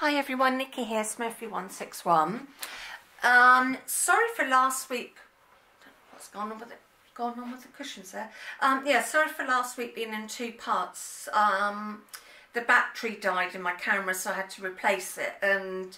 Hi everyone, Nikki here, Smurfy161. Sorry for last week. What's gone on with it? Gone on with the cushions there. Yeah, sorry for last week being in two parts. The battery died in my camera, so I had to replace it, and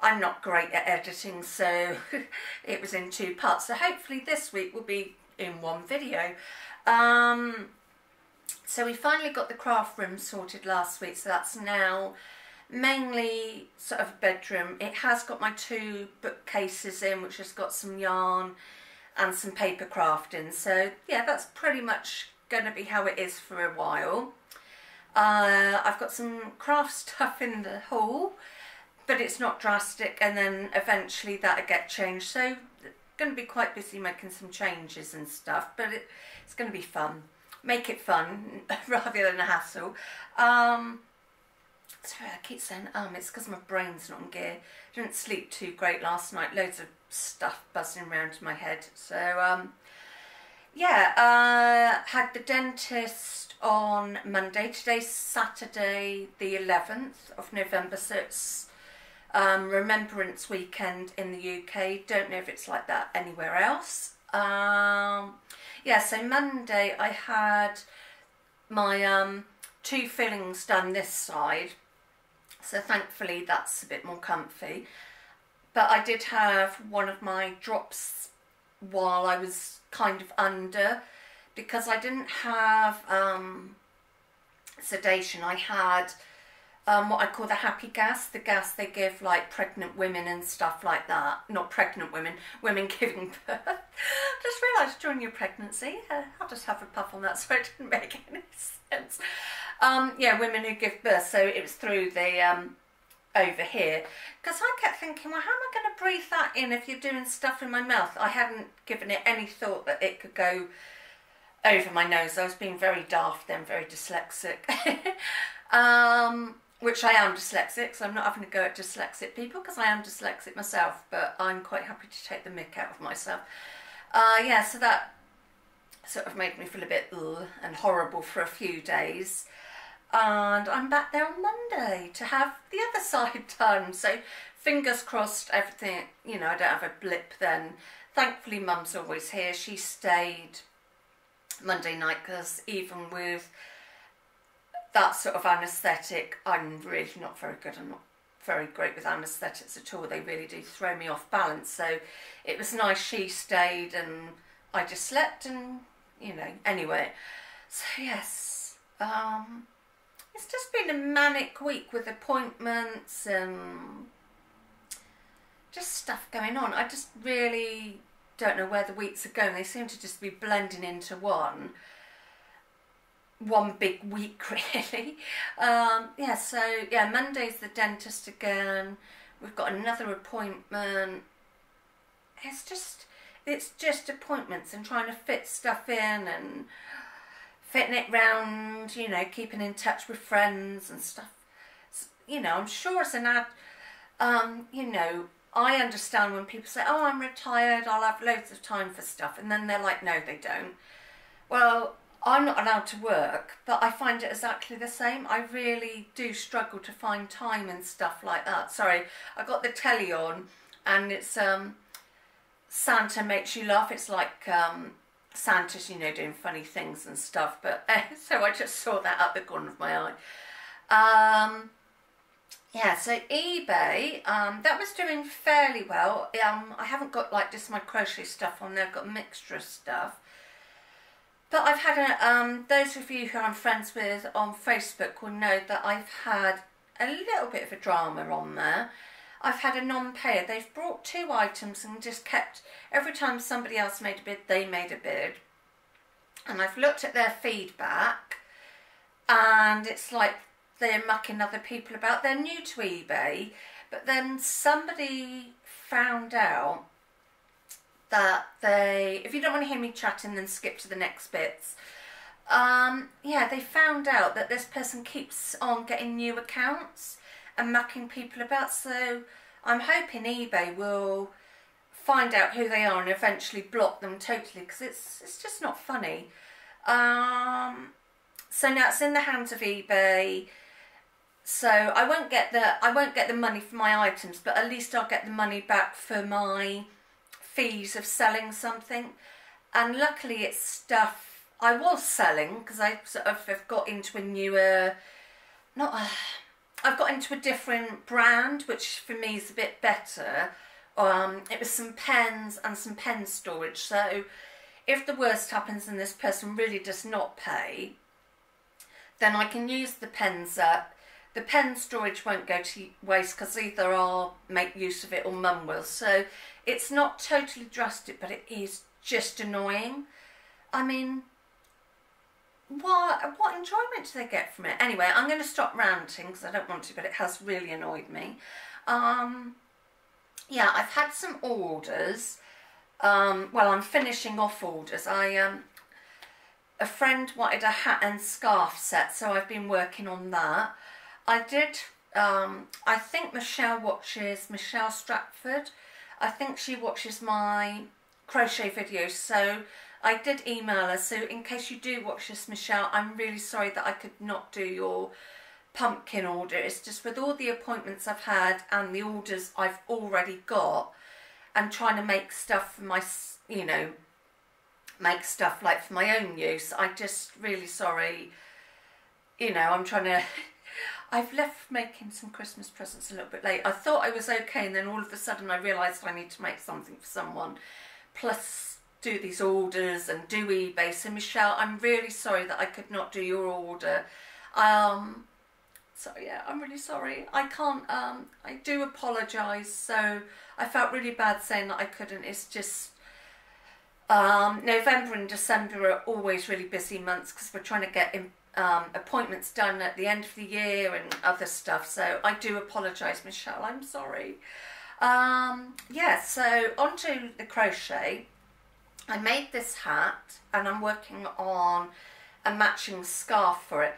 I'm not great at editing, so it was in two parts. So hopefully this week will be in one video. So we finally got the craft room sorted last week, so that's now mainly sort of a bedroom. It has got my two bookcases in, which has got some yarn and some paper crafting. So yeah, that's pretty much going to be how it is for a while. I've got some craft stuff in the hall, but it's not drastic, and then eventually that'll get changed. So going to be quite busy making some changes and stuff, but it's going to be fun. Make it fun rather than a hassle. Sorry, I keep saying it's because my brain's not in gear. I didn't sleep too great last night. Loads of stuff buzzing around in my head. So yeah, had the dentist on Monday. Today's Saturday the 11th of November, so it's Remembrance Weekend in the UK. Don't know if it's like that anywhere else. Yeah, so Monday I had my two fillings done this side, so thankfully that's a bit more comfy. But I did have one of my drops while I was kind of under, because I didn't have sedation. I had what I call the happy gas, the gas they give like pregnant women and stuff like that. Not pregnant women, women giving birth. Just realised during your pregnancy, I'll just have a puff on that so it didn't make any sense. Yeah, women who give birth, so it was through the over here, because I kept thinking, well, how am I going to breathe that in if you're doing stuff in my mouth? I hadn't given it any thought that it could go over my nose. I was being very daft then, very dyslexic. Which I am dyslexic, so I'm not having to go at dyslexic people, because I am dyslexic myself, but I'm quite happy to take the mick out of myself. Yeah, so that sort of made me feel a bit ugh and horrible for a few days. And I'm back there on Monday to have the other side done. So fingers crossed, everything, you know, I don't have a blip then. Thankfully, Mum's always here. She stayed Monday night, because even with that sort of anaesthetic, I'm really not very good. I'm not very great with anaesthetics at all. They really do throw me off balance. So it was nice she stayed and I just slept, and, you know, anyway. So yes, it's just been a manic week with appointments and just stuff going on. I just really don't know where the weeks are going. They seem to just be blending into one big week, really. Yeah, so yeah, Monday's the dentist again. We've got another appointment. It's just appointments and trying to fit stuff in and fitting it round, you know, keeping in touch with friends and stuff. You know, I'm sure it's an you know, I understand when people say, oh, I'm retired, I'll have loads of time for stuff, and then they're like, no, they don't. Well, I'm not allowed to work, but I find it exactly the same. I really do struggle to find time and stuff like that. Sorry, I got the telly on, and it's Santa Makes You Laugh. It's like Santa's, you know, doing funny things and stuff. But so I just saw that at the corner of my eye. Yeah, so eBay, that was doing fairly well. I haven't got like just my crochet stuff on there. I've got a mixture of stuff. But I've had, those of you who I'm friends with on Facebook will know that I've had a little bit of a drama on there. I've had a non-payer. They've brought two items and just kept, every time somebody else made a bid, they made a bid. And I've looked at their feedback, and it's like they're mucking other people about. They're new to eBay, but then somebody found out that if you don't want to hear me chatting, then skip to the next bits. Yeah, they found out that this person keeps on getting new accounts and mucking people about, so I'm hoping eBay will find out who they are and eventually block them totally, because it's just not funny. So now it's in the hands of eBay. So I won't get the money for my items, but at least I'll get the money back for my fees of selling something. And luckily it's stuff I was selling, because I sort of have got into a newer, I've got into a different brand, which for me is a bit better. It was some pens and some pen storage. So if the worst happens and this person really does not pay, then I can use the pens up. The pen storage won't go to waste, because either I'll make use of it or Mum will. So it's not totally drastic, but it is just annoying. I mean, what enjoyment do they get from it? Anyway, I'm going to stop ranting because I don't want to, but it has really annoyed me. Yeah, I've had some orders. Well, I'm finishing off orders. A friend wanted a hat and scarf set, so I've been working on that. I think Michelle Stratford, I think she watches my crochet videos, so I did email her. So in case you do watch this, Michelle, I'm really sorry that I could not do your pumpkin order. It's just with all the appointments I've had and the orders I've already got, and trying to make stuff for my, you know, make stuff like for my own use. I'm just really sorry. You know, I'm trying to... I've left making some Christmas presents a little bit late. I thought I was okay, and then all of a sudden I realised I need to make something for someone, plus do these orders and do eBay. So Michelle, I'm really sorry that I could not do your order. So yeah, I'm really sorry. I can't, I do apologise. So I felt really bad saying that I couldn't. It's just, November and December are always really busy months, because we're trying to get appointments done at the end of the year and other stuff. So I do apologise, Michelle. I'm sorry. Yeah, so onto the crochet. I made this hat, and I'm working on a matching scarf for it.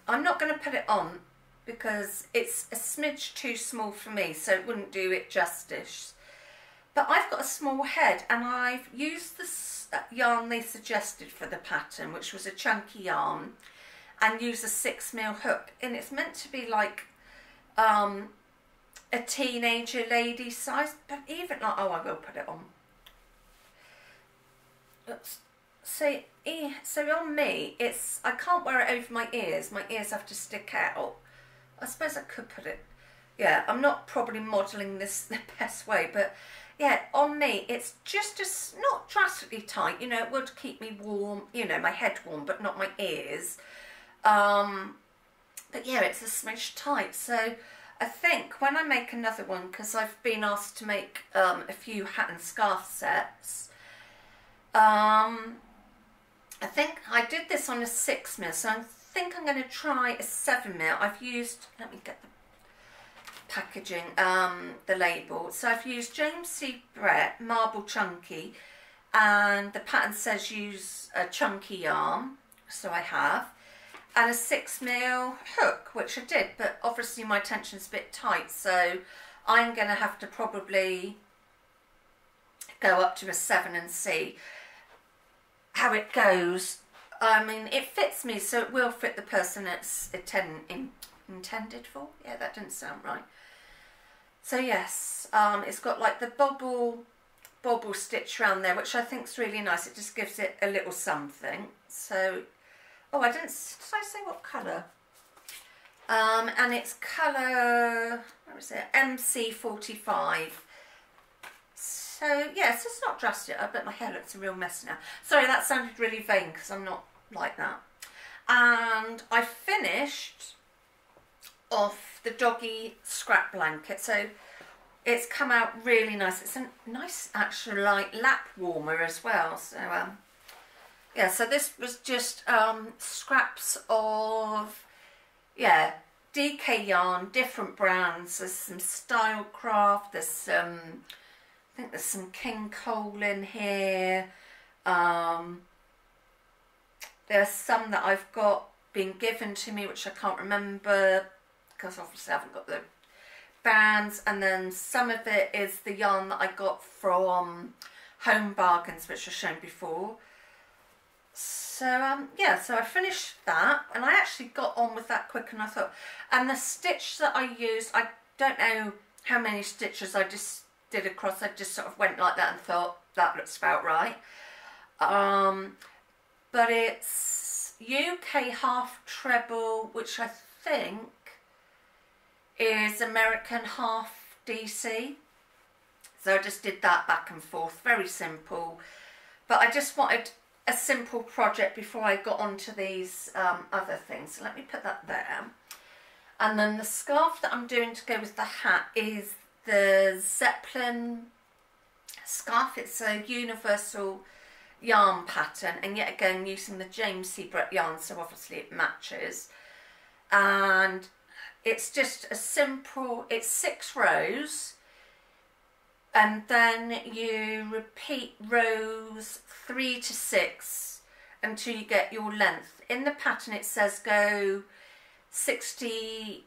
I'm not going to put it on because it's a smidge too small for me, so it wouldn't do it justice. But I've got a small head, and I've used the yarn they suggested for the pattern, which was a chunky yarn, and use a 6mm hook. And it's meant to be like a teenager lady size, but even like, oh, I will put it on. So on me, I can't wear it over my ears. My ears have to stick out. I suppose I could put it, yeah, I'm not probably modelling this the best way, but yeah, on me, it's just not drastically tight. You know, it would keep me warm, you know, my head warm, but not my ears. But yeah, it's a smidge tight. So I think when I make another one, because I've been asked to make a few hat and scarf sets, I think I did this on a 6mm, so I think I'm going to try a 7mm. I've used, let me get the packaging, the label. So I've used James C. Brett Marble Chunky, and the pattern says use a chunky yarn, so I have, and a 6mm hook, which I did, but obviously my tension's a bit tight, so I'm going to have to probably go up to a 7 and see how it goes. I mean, it fits me, so it will fit the person it's intended for. Yeah, that didn't sound right. So yes, it's got like the bobble stitch around there, which I think is really nice. It just gives it a little something. So, oh, did I say what colour? And it's colour, what was it, MC45. So yes, it's not drastic. I bet my hair looks a real mess now. Sorry, that sounded really vain because I'm not like that. And I finished off the doggy scrap blanket. So it's come out really nice. It's a nice actual like lap warmer as well. So yeah, so this was just scraps of, yeah, DK yarn, different brands. There's some Stylecraft, there's some, I think there's some King Cole in here. There's some that I've got being given to me, which I can't remember because obviously I haven't got the bands. And then some of it is the yarn that I got from Home Bargains, which I've shown before. So So yeah, so I finished that, and I actually got on with that quick, and I thought, and the stitch that I used, I don't know how many stitches I just did across. I just sort of went like that and thought that looks about right. But it's UK half treble, which I think is American half DC. So I just did that back and forth, very simple. But I just wanted a simple project before I got onto these other things. So let me put that there. And then the scarf that I'm doing to go with the hat is the Zeppelin scarf. It's a universal yarn pattern, and yet again using the James C. Brett yarn, so obviously it matches. And it's just a simple, it's 6 rows, and then you repeat rows 3 to 6 until you get your length. In the pattern it says go 68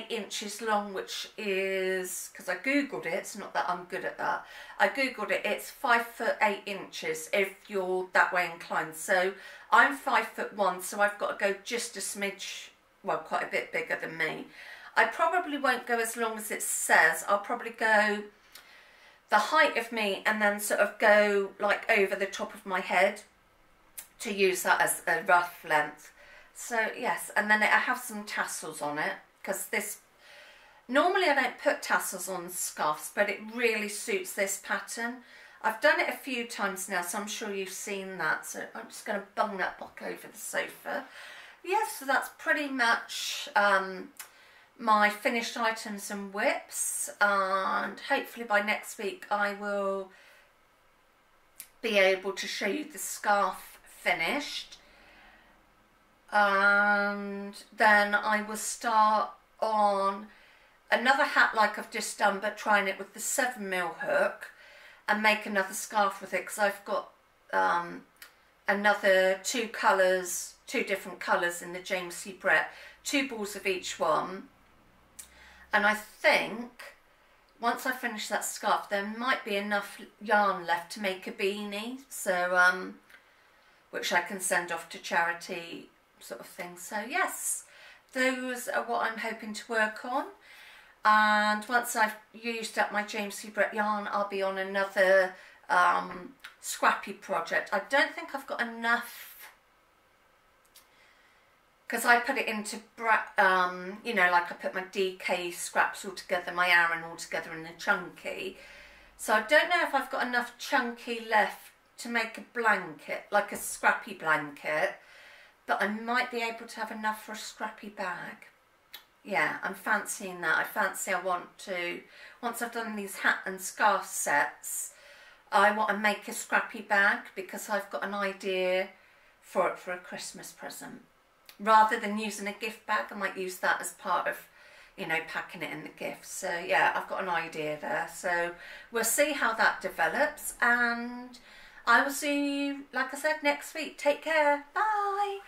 inches long, which is, because I googled it, it's not that I'm good at that, I googled it, it's 5 foot 8 inches if you're that way inclined. So I'm 5'1", so I've got to go just a smidge, well, quite a bit bigger than me. I probably won't go as long as it says. I'll probably go the height of me and then sort of go like over the top of my head to use that as a rough length. So yes, and then I have some tassels on it, because this, normally I don't put tassels on scarves, but it really suits this pattern. I've done it a few times now, so I'm sure you've seen that. So I'm just going to bung that back over the sofa. Yes, so that's pretty much my finished items and whips, and hopefully by next week I will be able to show you the scarf finished. And then I will start on another hat like I've just done, but trying it with the 7mm hook, and make another scarf with it, because I've got another 2 colours, 2 different colours in the James C. Brett, 2 balls of each one. And I think once I finish that scarf there might be enough yarn left to make a beanie, so which I can send off to charity sort of thing. So yes, those are what I'm hoping to work on. And once I've used up my James C. Brett yarn, I'll be on another scrappy project. I don't think I've got enough, because I put it into, you know, like I put my DK scraps all together, my Aran all together in the chunky. So I don't know if I've got enough chunky left to make a blanket, like a scrappy blanket. But I might be able to have enough for a scrappy bag. Yeah, I'm fancying that. I want to, once I've done these hat and scarf sets, I want to make a scrappy bag, because I've got an idea for it for a Christmas present. Rather than using a gift bag, I might use that as part of, you know, packing it in the gift. So yeah, I've got an idea there. So we'll see how that develops, and I will see you, like I said, next week. Take care. Bye.